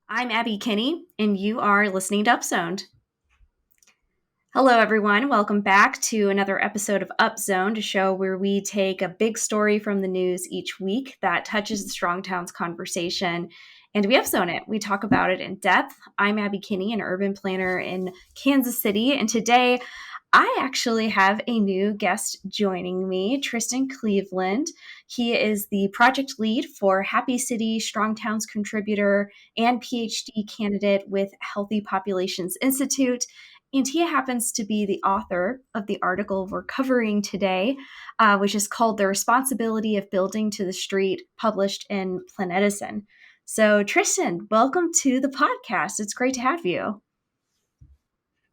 I'm Abby Kinney, and you are listening to Upzoned. Hello, everyone. Welcome back to another episode of Upzoned, a show where we take a big story from the news each week that touches the Strong Towns conversation, and we upzone it. We talk about it in depth. I'm Abby Kinney, an urban planner in Kansas City, and today I actually have a new guest joining me, Tristan Cleveland. He is the project lead for Happy City, Strong Towns contributor, and PhD candidate with Healthy Populations Institute. And he happens to be the author of the article we're covering today, which is called The Responsibility of Building to the Street, published in Planetizen. So, Tristan, welcome to the podcast. It's great to have you.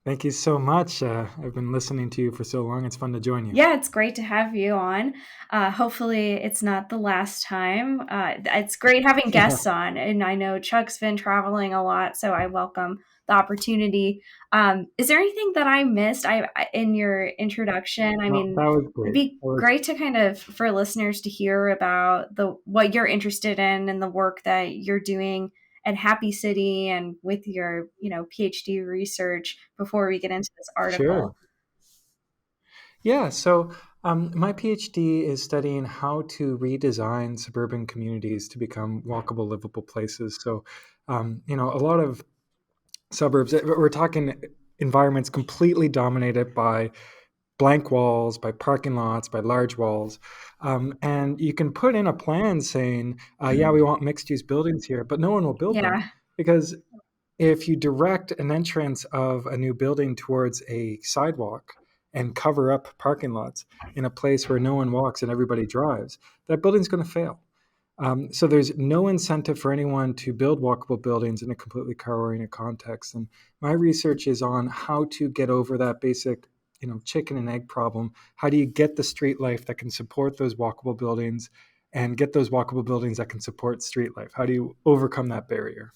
Thank you so much. I've been listening to you for so long. It's fun to join you. Yeah, it's great to have you on. Hopefully, it's not the last time. It's great having guests on, and I know Chuck's been traveling a lot, so I welcome the opportunity. Is there anything that I missed in your introduction? I No, mean, that was it'd great. be That was great to kind of for listeners to hear about the what you're interested in and the work that you're doing at Happy City and with your PhD research before we get into this sure. article. Yeah. So my PhD is studying how to redesign suburban communities to become walkable, livable places. A lot of suburbs, we're talking environments completely dominated by blank walls, by parking lots, by large walls. And you can put in a plan saying, yeah, we want mixed use buildings here, but no one will build them Yeah. because if you direct an entrance of a new building towards a sidewalk and cover up parking lots in a place where no one walks and everybody drives, that building's going to fail. So there's no incentive for anyone to build walkable buildings in a completely car-oriented context. And my research is on how to get over that basic, chicken and egg problem. How do you get the street life that can support those walkable buildings and get those walkable buildings that can support street life? How do you overcome that barrier?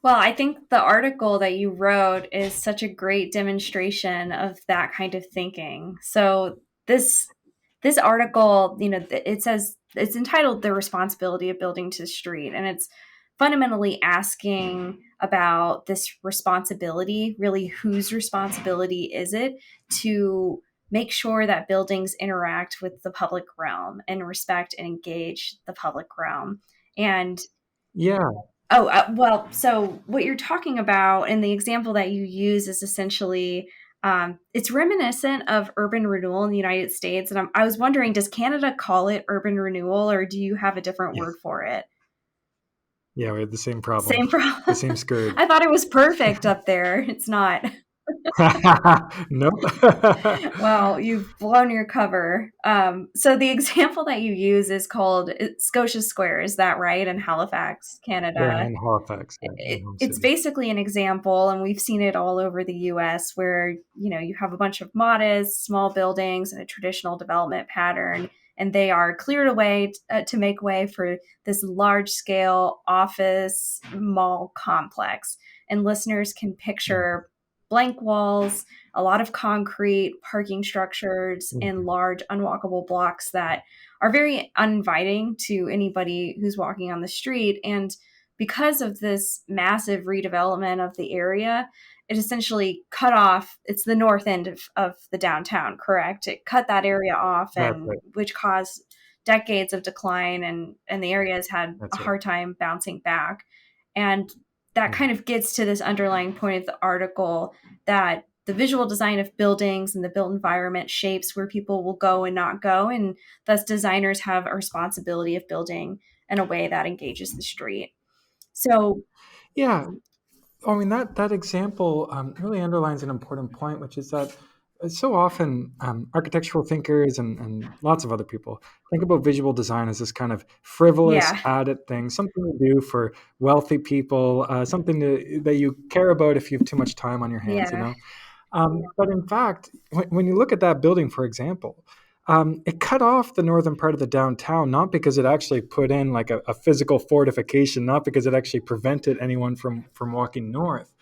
Well, I think the article that you wrote is such a great demonstration of that kind of thinking. So this article, it says it's entitled "The Responsibility of Building to the Street," and it's fundamentally asking about this responsibility. Really, whose responsibility is it to make sure that buildings interact with the public realm and respect and engage the public realm? And Yeah, well, so what you're talking about and the example that you use is essentially it's reminiscent of urban renewal in the United States. And I was wondering, does Canada call it urban renewal or do you have a different yeah, word for it? yeah. We had the same problem, Same the problem. same scourge. I thought it was perfect up there. It's not. Nope. Well, you've blown your cover. So the example that you use is called Scotia Square. Is that right? In Halifax, Yeah, Canada. in Halifax, yeah, my home It's city. basically an example, and we've seen it all over the US where, you have a bunch of modest, small buildings and a traditional development pattern, and they are cleared away to make way for this large scale office mall complex. And listeners can Mm, picture blank walls, a lot of concrete, parking structures, and mhm. large unwalkable blocks that are very uninviting to anybody who's walking on the street. And because of this massive redevelopment of the area, it essentially cut off, it's the north end of the downtown, correct? It cut that area off, That's and right. which caused decades of decline, and the area has had a That's right. hard time bouncing back. And that Mm. kind of gets to this underlying point of the article that the visual design of buildings and the built environment shapes where people will go and not go, and thus designers have a responsibility of building in a way that engages the street. So, Yeah, I mean that example really underlines an important point, which is that so often architectural thinkers and lots of other people think about visual design as this kind of frivolous yeah, added thing, something to do for wealthy people, that you care about if you have too much time on your hands, you yeah, know. But in fact, when you look at that building, for example, it cut off the northern part of the downtown, not because it actually put in like a physical fortification, not because it actually prevented anyone from walking north,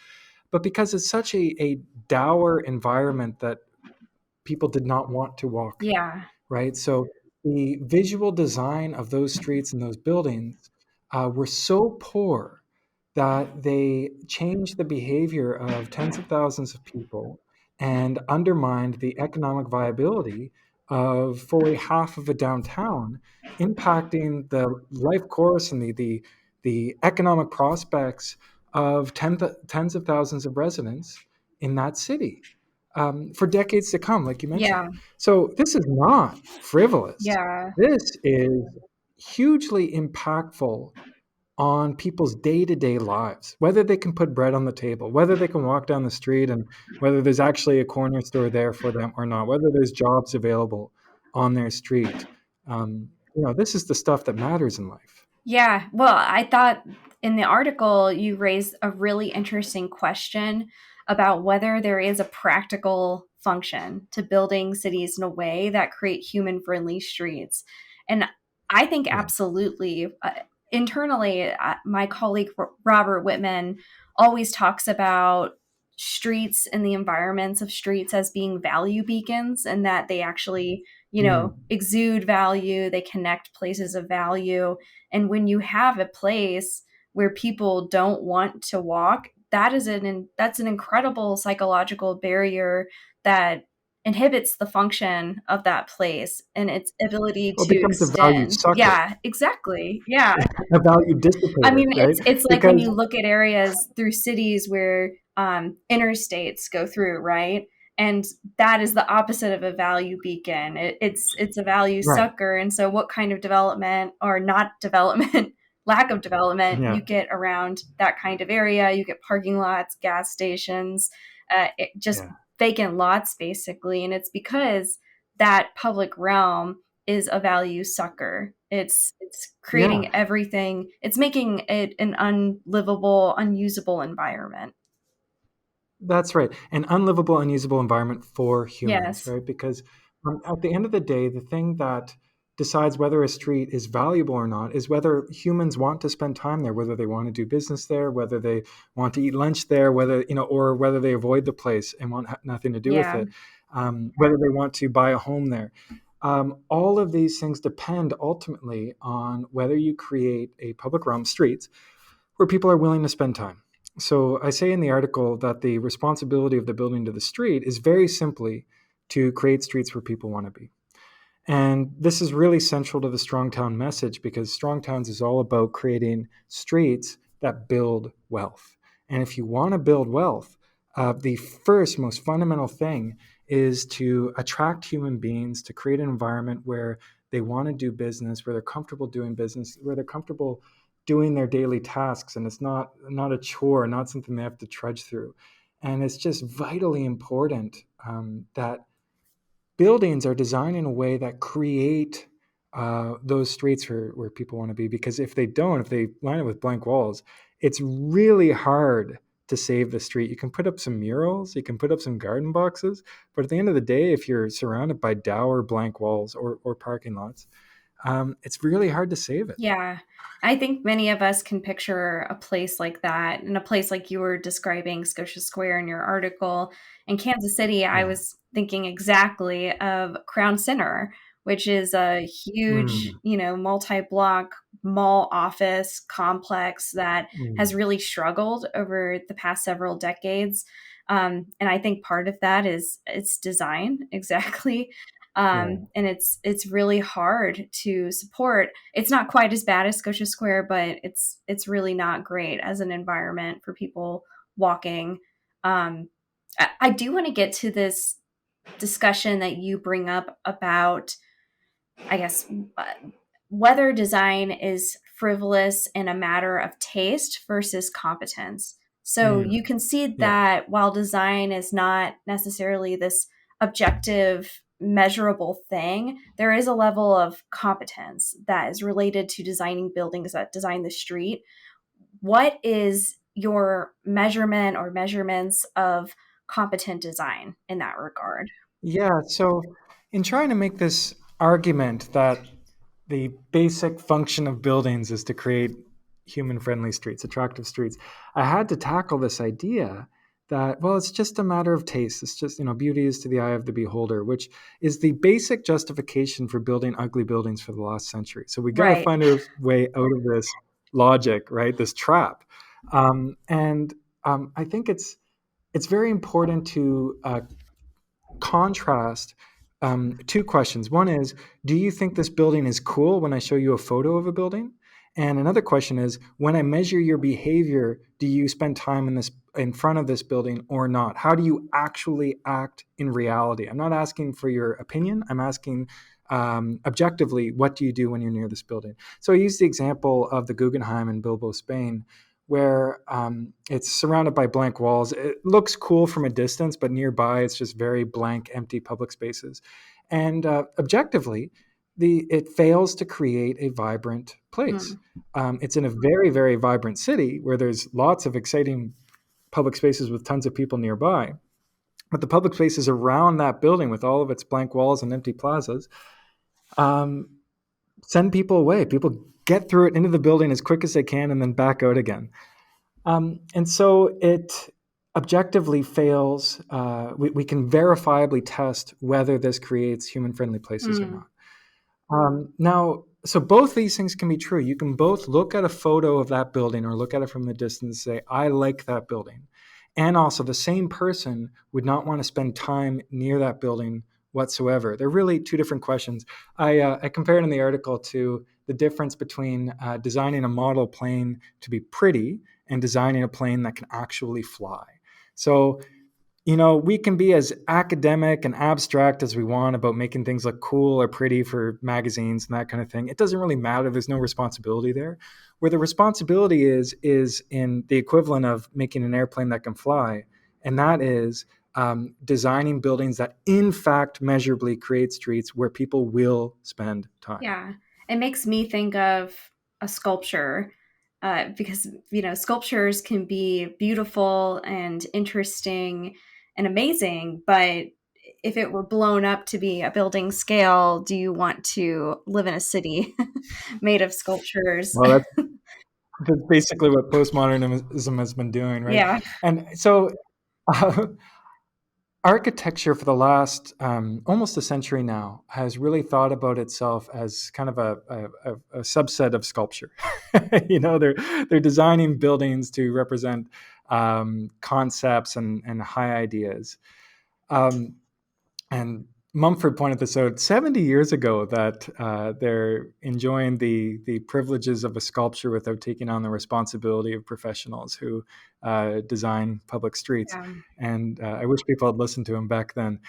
but because it's such a dour environment that people did not want to walk there, yeah, right? So the visual design of those streets and those buildings were so poor that they changed the behavior of tens of thousands of people and undermined the economic viability of fully half of a downtown, impacting the life course and the economic prospects of tens of thousands of residents in that city for decades to come, like you mentioned. Yeah. So this is not frivolous. Yeah. This is hugely impactful on people's day-to-day lives, whether they can put bread on the table, whether they can walk down the street, and whether there's actually a corner store there for them or not, whether there's jobs available on their street. This is the stuff that matters in life. Yeah. Well, I thought in the article you raised a really interesting question about whether there is a practical function to building cities in a way that create human friendly streets. And I think Yeah. absolutely. Internally, my colleague Robert Whitman always talks about streets and the environments of streets as being value beacons, and that they actually, Mm. exude value, they connect places of value. And when you have a place where people don't want to walk, that's an incredible psychological barrier that inhibits the function of that place and its ability Well, it to becomes a value extend. sucker, Yeah, exactly. Yeah. a value I dissipator, mean, right? it's like when Because you look at areas through cities where interstates go through, right? And that is the opposite of a value beacon. It's a value right, sucker. And so, what kind of development or not development, lack of development, yeah, you get around that kind of area? You get parking lots, gas stations, just yeah, vacant lots, basically. And it's because that public realm is a value sucker. It's yeah. creating everything. It's making it an unlivable, unusable environment. That's right. An unlivable, unusable environment for humans, Yes. right? Because at the end of the day, the thing that decides whether a street is valuable or not is whether humans want to spend time there, whether they want to do business there, whether they want to eat lunch there, or whether they avoid the place and want nothing to do with Yeah. it, whether they want to buy a home there. All of these things depend ultimately on whether you create a public realm, streets, where people are willing to spend time. So I say in the article that the responsibility of the building to the street is very simply to create streets where people want to be. And this is really central to the Strong Town message, because Strong Towns is all about creating streets that build wealth. And if you want to build wealth, the first most fundamental thing is to attract human beings, to create an environment where they want to do business, where they're comfortable doing business, where they're comfortable doing their daily tasks, and it's not a chore, not something they have to trudge through. And it's just vitally important that buildings are designed in a way that create those streets where people want to be. Because if they don't, if they line it with blank walls, it's really hard to save the street. You can put up some murals, you can put up some garden boxes, but at the end of the day, if you're surrounded by dour blank walls or parking lots, it's really hard to save it. Yeah. I think many of us can picture a place like that, and a place like you were describing, Scotia Square in your article. In Kansas City, I Yeah. was thinking exactly of Crown Center, which is a huge, Mm, multi-block mall office complex that has mm, really struggled over the past several decades. And I think part of that is its design, exactly. yeah. And it's really hard to support. It's not quite as bad as Scotia Square, but it's really not great as an environment for people walking. I do want to get to this discussion that you bring up about, I guess, whether design is frivolous and a matter of taste versus competence. So Mm, you can see yeah. that while design is not necessarily this objective, measurable thing, there is a level of competence that is related to designing buildings that design the street. What is your measurement or measurements of competent design in that regard? Yeah. So, in trying to make this argument that the basic function of buildings is to create human friendly streets, attractive streets, I had to tackle this idea that, well, it's just a matter of taste. It's just, beauty is to the eye of the beholder, which is the basic justification for building ugly buildings for the last century. So, we got to Right. find a way out of this logic, right? This trap. And I think it's very important to contrast two questions. One is, do you think this building is cool when I show you a photo of a building? And another question is, when I measure your behavior, do you spend time in front of this building or not? How do you actually act in reality? I'm not asking for your opinion. I'm asking objectively, what do you do when you're near this building? So I use the example of the Guggenheim in Bilbao, Spain, where it's surrounded by blank walls. It looks cool from a distance, but nearby it's just very blank, empty public spaces. And objectively, it fails to create a vibrant place. Mm. It's in a very, very vibrant city where there's lots of exciting public spaces with tons of people nearby. But the public spaces around that building, with all of its blank walls and empty plazas, um, send people away. People get through it into the building as quick as they can and then back out again. And so it objectively fails. We can verifiably test whether this creates human-friendly places or Mm. not. Now, so both these things can be true. You can both look at a photo of that building or look at it from the distance and say, I like that building. And also, the same person would not want to spend time near that building whatsoever. They're really two different questions. I compared in the article to the difference between designing a model plane to be pretty and designing a plane that can actually fly. So we can be as academic and abstract as we want about making things look cool or pretty for magazines and that kind of thing. It doesn't really matter. There's no responsibility there. Where the responsibility is in the equivalent of making an airplane that can fly, and that is designing buildings that in fact measurably create streets where people will spend time. Yeah. It makes me think of a sculpture because, sculptures can be beautiful and interesting and amazing, but if it were blown up to be a building scale, do you want to live in a city made of sculptures? Well, that's basically what postmodernism has been doing, right? Yeah. And so uh, architecture for the last almost a century now has really thought about itself as kind of a subset of sculpture. They're designing buildings to represent concepts and high ideas. Um, and Mumford pointed this out 70 years ago that they're enjoying the privileges of a sculpture without taking on the responsibility of professionals who design public streets. Yeah. And I wish people had listened to him back then.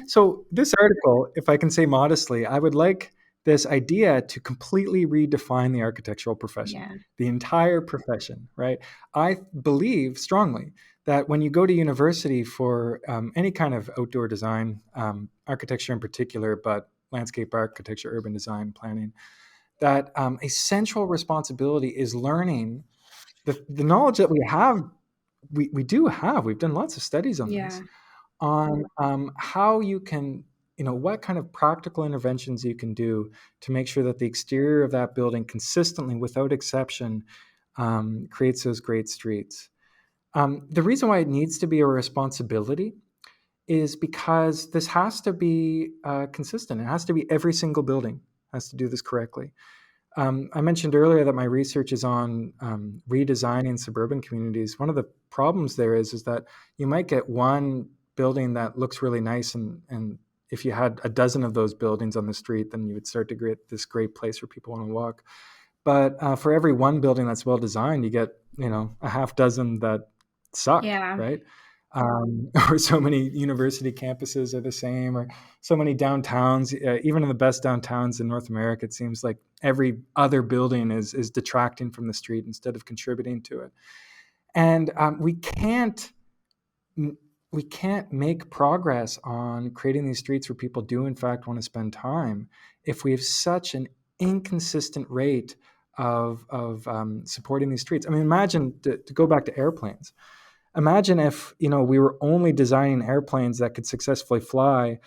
So this article, if I can say modestly, I would like this idea to completely redefine the architectural profession, Yeah. the entire profession, right? I believe strongly that when you go to university for any kind of outdoor design, architecture in particular, but landscape architecture, urban design, planning, that a central responsibility is learning the knowledge that we have. We do have. We've done lots of studies on Yeah. this, on how you can, what kind of practical interventions you can do to make sure that the exterior of that building consistently, without exception, creates those great streets. The reason why it needs to be a responsibility is because this has to be consistent. It has to be every single building has to do this correctly. I mentioned earlier that my research is on redesigning suburban communities. One of the problems there is that you might get one building that looks really nice, and if you had a dozen of those buildings on the street, then you would start to create this great place where people want to walk. But for every one building that's well designed, you get a half dozen that suck, Yeah. right? Or so many university campuses are the same, or so many downtowns. Even in the best downtowns in North America, it seems like every other building is detracting from the street instead of contributing to it. And we can't make progress on creating these streets where people do in fact want to spend time if we have such an inconsistent rate of supporting these streets. I mean, imagine, to go back to airplanes. Imagine if we were only designing airplanes that could successfully fly,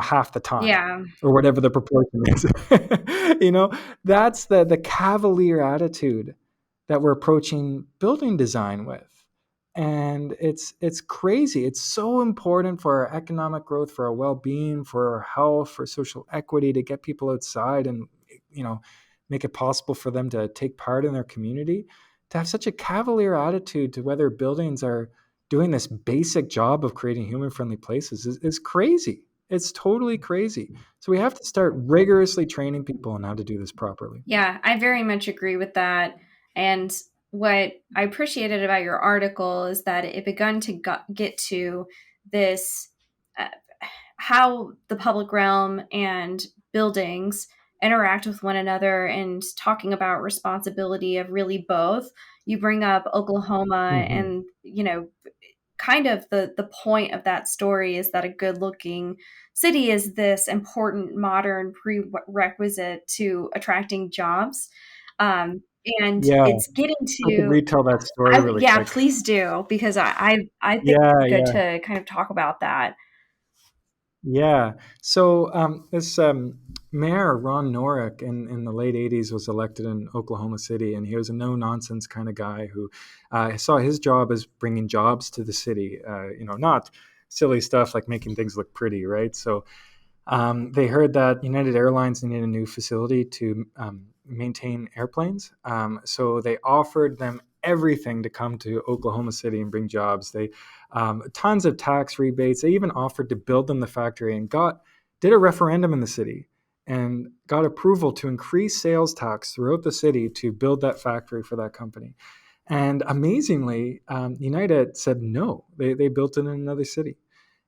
half the time, Yeah. or whatever the proportion is. That's the cavalier attitude that we're approaching building design with. And it's crazy. It's so important for our economic growth, for our well-being, for our health, for social equity, to get people outside and make it possible for them to take part in their community, to have such a cavalier attitude to whether buildings are doing this basic job of creating human-friendly places is crazy. It's totally crazy. So we have to start rigorously training people on how to do this properly. Yeah, I very much agree with that. And what I appreciated about your article is that it begun to get to this uh, how the public realm and buildings interact with one another and talking about responsibility of really both. You bring up Oklahoma, Mm-hmm. and kind of the point of that story is that a good looking city is this important modern prerequisite to attracting jobs. um, and Yeah, it's getting I could to retell that story really yeah, quick. please do, because I think Yeah, it's good yeah. to kind of talk about that. Yeah. So this mayor, Ron Norick, in the late 80s was elected in Oklahoma City, and he was a no nonsense kind of guy who saw his job as bringing jobs to the city, not silly stuff like making things look pretty, right? So they heard that United Airlines needed a new facility to maintain airplanes. So they offered them everything to come to Oklahoma City and bring jobs. They tons of tax rebates. They even offered to build them the factory and did a referendum in the city and got approval to increase sales tax throughout the city to build that factory for that company. And amazingly, United said no. They built it in another city.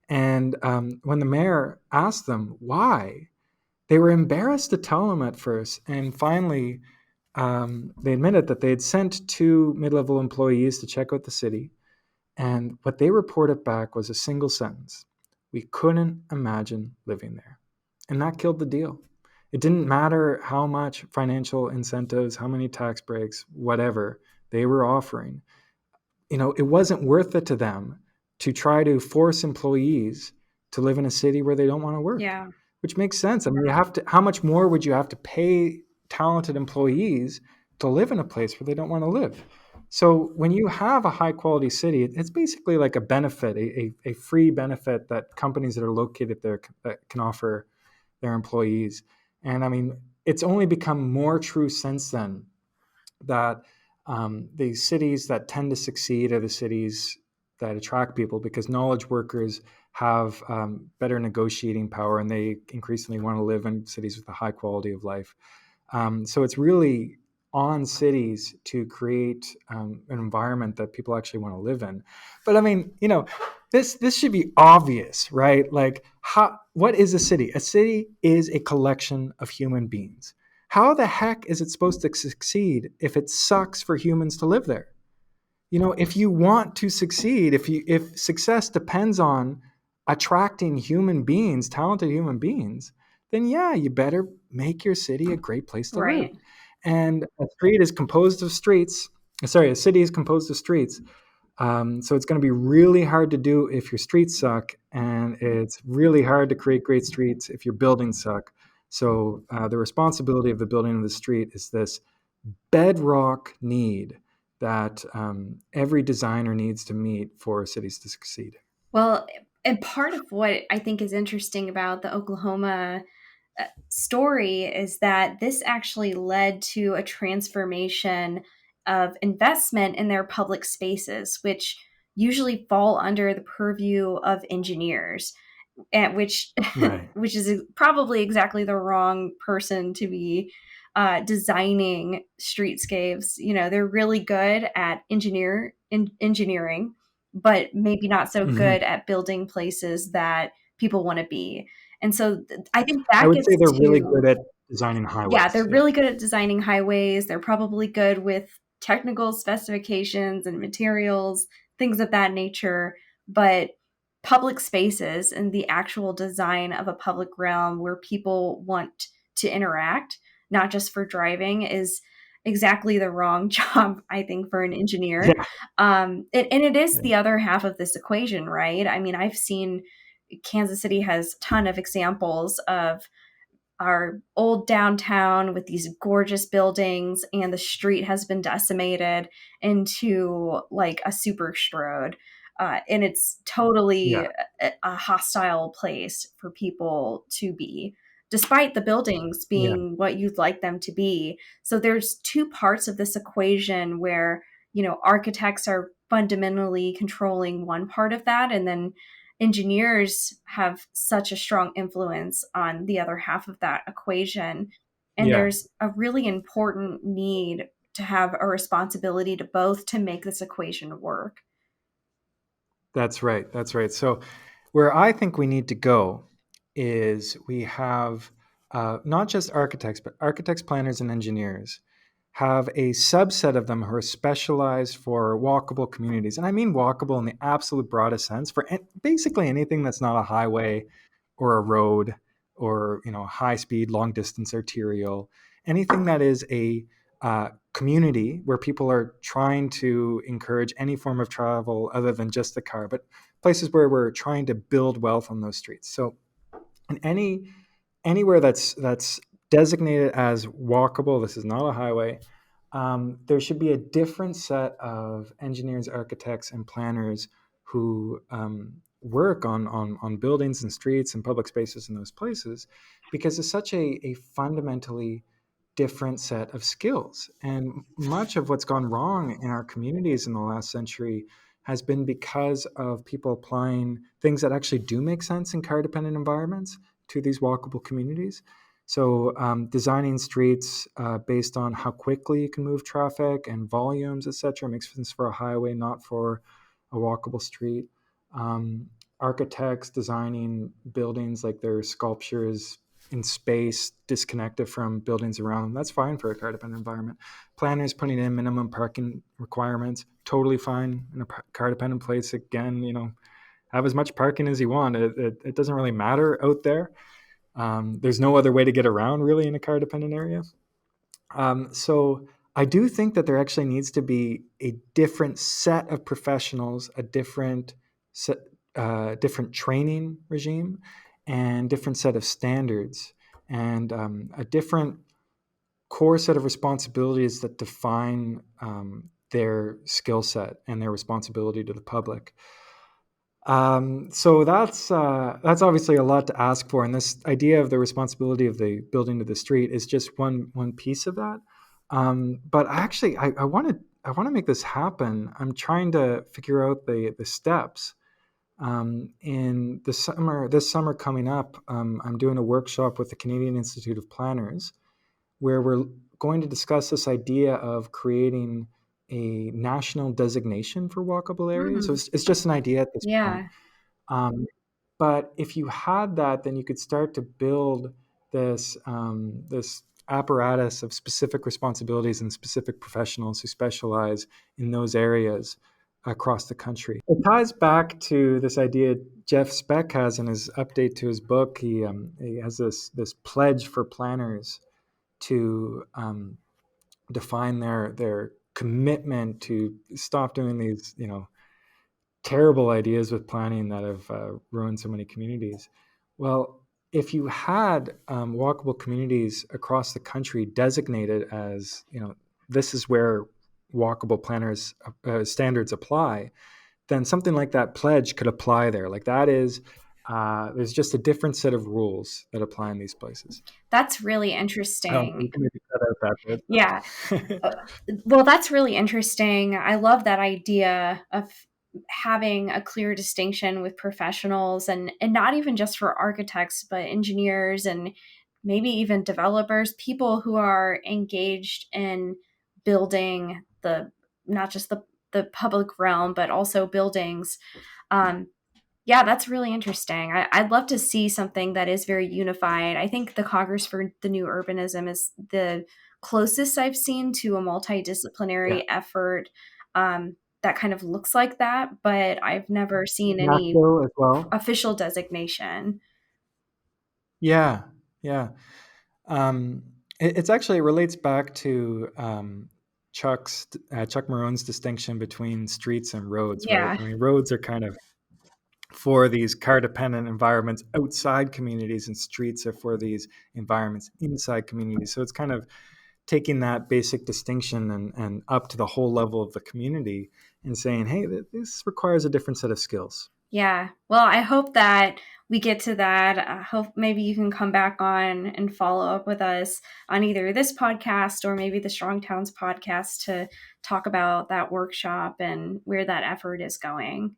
And when the mayor asked them why, they were embarrassed to tell him at first. And finally, they admitted that they had sent two mid level employees to check out the city. And what they reported back was a single sentence: "We couldn't imagine living there." And that killed the deal. It didn't matter how much financial incentives, how many tax breaks, whatever they were offering. It wasn't worth it to them to try to force employees to live in a city where they don't want to work, Yeah, which makes sense. I mean, how much more would you have to pay talented employees to live in a place where they don't want to live? So when you have a high quality city, it's basically like a benefit, a free benefit that companies that are located there that can offer their employees. And I mean, it's only become more true since then that the cities that tend to succeed are the cities that attract people because knowledge workers have better negotiating power and they increasingly want to live in cities with a high quality of life. So it's really on cities to create an environment that people actually want to live in. But I mean, this should be obvious, right? Like, what is a city? A city is a collection of human beings. How the heck is it supposed to succeed if it sucks for humans to live there? If you want to succeed, if success depends on attracting human beings, talented human beings, then yeah, you better make your city a great place to live. right. And a street is composed of streets. Sorry, a city is composed of streets. So it's going to be really hard to do if your streets suck, and it's really hard to create great streets if your buildings suck. So the responsibility of the building of the street is this bedrock need that every designer needs to meet for cities to succeed. Well, and part of what I think is interesting about the Oklahoma story is that this actually led to a transformation of investment in their public spaces, which usually fall under the purview of engineers, and which Right. which is probably exactly the wrong person to be designing streetscapes. They're really good at engineering, but maybe not so Hmm. good at building places that people want to be. And so I think I that would say gets they're really to, good at designing yeah, highways. they're Yeah. really good at designing highways. They're probably good with technical specifications and materials, things of that nature. But public spaces and the actual design of a public realm where people want to interact, not just for driving, is exactly the wrong job, I think, for an engineer. Yeah. And it is Yeah. the other half of this equation, right? I mean, I've seen Kansas City has a ton of examples of our old downtown with these gorgeous buildings, and the street has been decimated into like a super road. And it's Yeah. totally a hostile place for people to be, despite the buildings Yeah. being what you'd like them to be. So there's two parts of this equation where architects are fundamentally controlling one part of that, and then engineers have such a strong influence on the other half of that equation. And Yeah, there's a really important need to have a responsibility to both to make this equation work. that's right. That's right. So, where I think we need to go is we have not just architects, but architects, planners, and engineers have a subset of them who are specialized for walkable communities. And I mean walkable in the absolute broadest sense for basically anything that's not a highway or a road or high speed, long distance arterial, anything that is a community where people are trying to encourage any form of travel other than just the car, but places where we're trying to build wealth on those streets. So in anywhere that's designated as walkable, this is not a highway. There should be a different set of engineers, architects, and planners who work on buildings and streets and public spaces in those places, because it's such a fundamentally different set of skills. And much of what's gone wrong in our communities in the last century has been because of people applying things that actually do make sense in car dependent environments to these walkable communities. So, designing streets based on how quickly you can move traffic and volumes, et cetera, makes sense for a highway, not for a walkable street. Architects designing buildings like their sculptures in space disconnected from buildings around them, that's fine for a car dependent environment. Planners putting in minimum parking requirements, totally fine in a car dependent place. Again, have as much parking as you want. It doesn't really matter out there. There's no other way to get around really in a car dependent area. So I do think that there actually needs to be a different set of professionals, a different different training regime, and different set of standards, and a different core set of responsibilities that define their skill set and their responsibility to the public. So that's obviously a lot to ask for, and this idea of the responsibility of the building to the street is just one piece of that. But actually, I want to make this happen. I'm trying to figure out the steps. In this summer coming up, I'm doing a workshop with the Canadian Institute of Planners, where we're going to discuss this idea of creating a national designation for walkable areas. So Hmm. it's just an idea at this point. Yeah. Um, but if you had that, then you could start to build this apparatus of specific responsibilities and specific professionals who specialize in those areas across the country. It ties back to this idea Jeff Speck has in his update to his book. He has this pledge for planners to define their commitment to stop doing these terrible ideas with planning that have ruined so many communities. Well, if you had walkable communities across the country designated as, this is where walkable planners standards apply, then something like that pledge could apply there. Like that is, there's just a different set of rules that apply in these places. That's really You interesting. can maybe cut out that Yeah. bit. Uh, well, that's really interesting. I love that idea of having a clear distinction with professionals, and not even just for architects, but engineers and maybe even developers, people who are engaged in building the not just the public realm, but also buildings. Um, yeah, that's really interesting. I'd love to see something that is very unified. I think the Congress for the New Urbanism is the closest I've seen to a Yeah. multidisciplinary effort that kind of looks like that, but I've never seen any NACDO as well. official designation. Yeah. Yeah. It's actually, it relates back to Chuck Marone's distinction between streets and roads, right? Yeah, I mean, roads are kind of for these car dependent environments outside communities, and streets are for these environments inside communities. So it's kind of taking that basic distinction and up to the whole level of the community and saying, hey, this requires a different set of skills. Yeah. Well, I hope that we get to that. I hope maybe you can come back on and follow up with us on either this podcast or maybe the Strong Towns podcast to talk about that workshop and where that effort is going.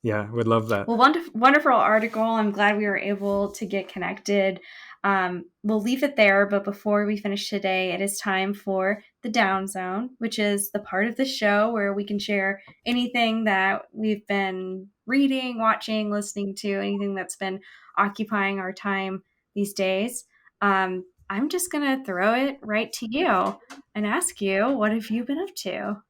Yeah, would love that. Well, wonderful article. I'm glad we were able to get connected. We'll leave it there, but before we finish today, it is time for the Down Zone, which is the part of the show where we can share anything that we've been reading, watching, listening to, anything that's been occupying our time these days. I'm just going to throw it right to you and ask you, what have you been up to?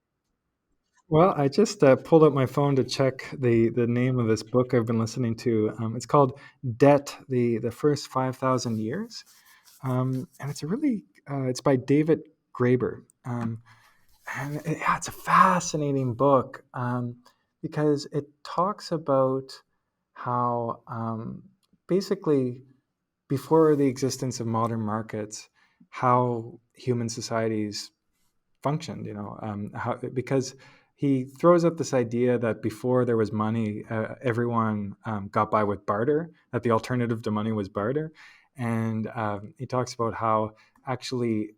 Well, I just pulled up my phone to check the name of this book I've been listening to. It's called Debt: the First 5,000 Years, and it's a really it's by David Graeber, and yeah, it's a fascinating book because it talks about how basically before the existence of modern markets, how human societies functioned, because he throws up this idea that before there was money, everyone got by with barter, that the alternative to money was barter. And he talks about how actually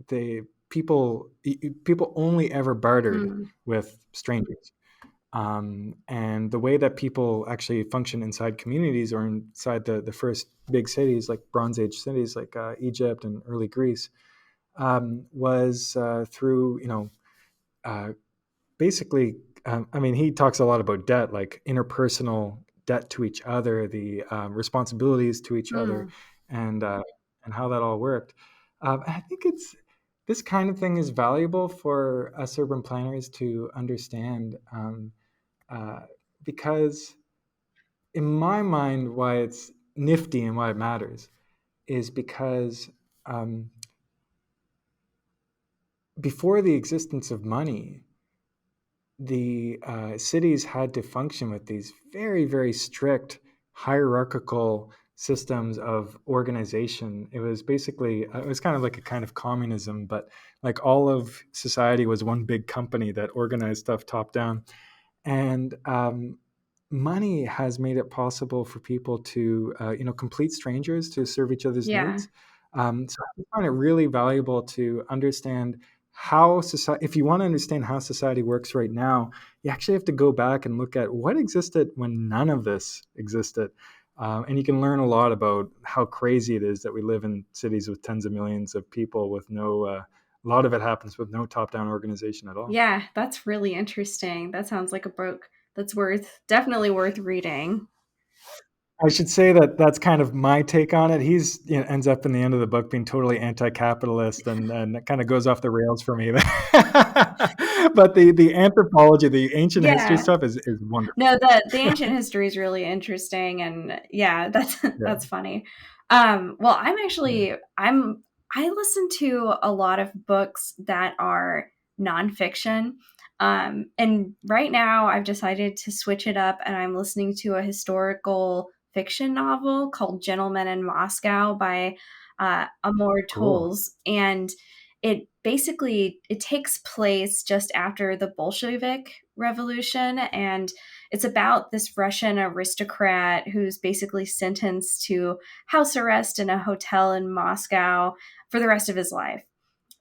the people only ever bartered Mm, with strangers. And the way that people actually function inside communities or inside the first big cities, like Bronze Age cities like Egypt and early Greece, was through, uh, basically, I mean, he talks a lot about debt, like interpersonal debt to each other, the responsibilities to each other, mm, and uh, and how that all worked. I think it's this kind of thing is valuable for us urban planners to understand, uh, because in my mind, why it's nifty and why it matters is because um, before the existence of money, the cities had to function with these very, very strict hierarchical systems of organization. It was basically, it was kind of like a kind of communism, but like all of society was one big company that organized stuff top down. And money has made it possible for people to, complete strangers to serve each other's yeah. needs. So I find it really valuable to understand how society, if you want to understand how society works right now, you actually have to go back and look at what existed when none of this existed. And you can learn a lot about how crazy it is that we live in cities with tens of millions of people with no, a lot of it happens with no top down organization at all. Yeah, that's really interesting. That sounds like a book that's definitely worth reading. I should say that that's kind of my take on it. He's, ends up in the end of the book being totally anti-capitalist, and it kind of goes off the rails for me. But the anthropology, the ancient history Yeah. stuff is wonderful. No, the ancient history is really interesting, and yeah, that's Yeah, that's funny. Well, yeah. I listen to a lot of books that are nonfiction. And right now I've decided to switch it up and I'm listening to a historical fiction novel called Gentlemen in Moscow by Amor Cool. Tolls. And it takes place just after the Bolshevik Revolution, and it's about this Russian aristocrat who's basically sentenced to house arrest in a hotel in Moscow for the rest of his life.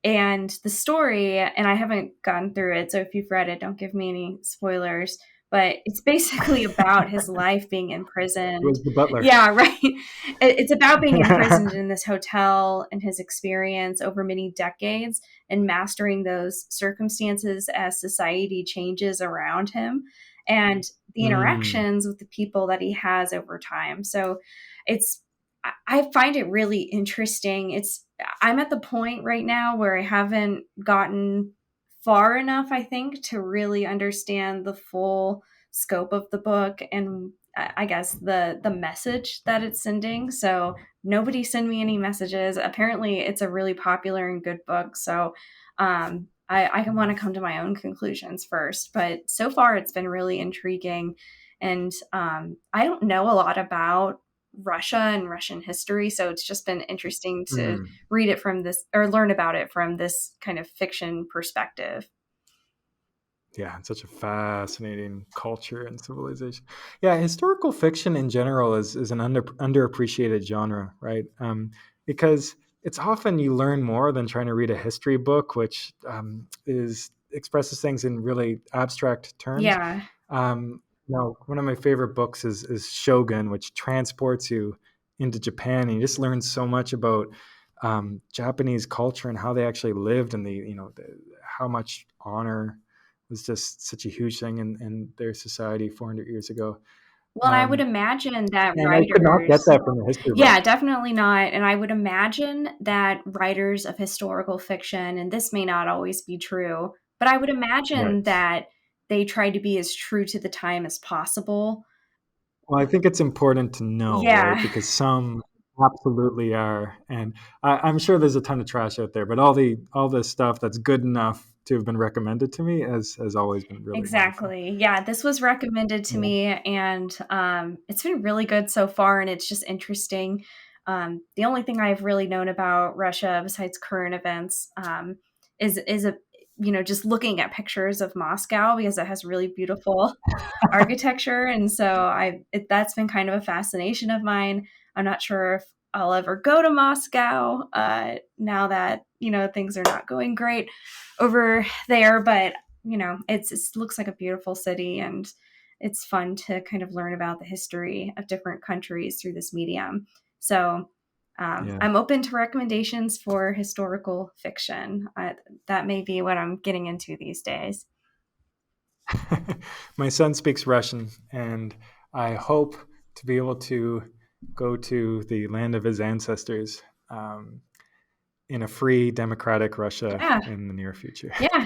And the story, and I haven't gone through it, so if you've read it, don't give me any spoilers. But it's basically about his life being It imprisoned. was the butler. Yeah, right. It's about being imprisoned in this hotel and his experience over many decades and mastering those circumstances as society changes around him and the Mm, interactions with the people that he has over time. So it's I find it really interesting. I'm at the point right now where I haven't gotten far enough, I think, to really understand the full scope of the book and I guess the message that it's sending. So nobody send me any messages. Apparently, it's a really popular and good book. So I want to come to my own conclusions first. But so far, it's been really intriguing. And I don't know a lot about Russia and Russian history. So it's just been interesting to mm. read it from this or learn about it from this kind of fiction perspective. Yeah, it's such a fascinating culture and civilization. Yeah, historical fiction in general is an underappreciated genre, right? Because it's often you learn more than trying to read a history book, which is expresses things in really abstract terms. Yeah. One of my favorite books is Shogun, which transports you into Japan, and you just learn so much about Japanese culture and how they actually lived, and how much honor was just such a huge thing in their society 400 years ago. Well, and I would Um, imagine that and I could not get writers, that from a history book. yeah, definitely not. And I would imagine that writers of historical fiction, and this may not always be true, but I would Right. imagine that they try to be as true to the time as possible. Well, I think it's important to know, right? Yeah, Because some absolutely are, and I'm sure there's a ton of trash out there. But all the stuff that's good enough to have been recommended to me has always been really wonderful. exactly. Yeah, this was recommended to Yeah, me, and it's been really good so far, and it's just interesting. The only thing I've really known about Russia besides current events is a just looking at pictures of Moscow because it has really beautiful architecture, and so that's been kind of a fascination of mine. I'm not sure if I'll ever go to Moscow now that things are not going great over there, but it looks like a beautiful city, and it's fun to kind of learn about the history of different countries through this medium. So yeah. I'm open to recommendations for historical fiction. That may be what I'm getting into these days. My son speaks Russian, and I hope to be able to go to the land of his ancestors in a free, democratic Russia Yeah, in the near future. yeah.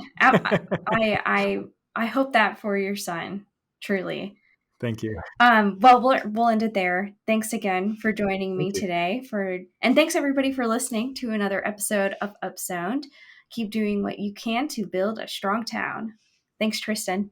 I hope that for your son, truly. Thank you. Well, we'll end it there. Thanks again for joining Thank me you. today. And thanks everybody for listening to another episode of Upzoned. Keep doing what you can to build a strong town. Thanks, Tristan.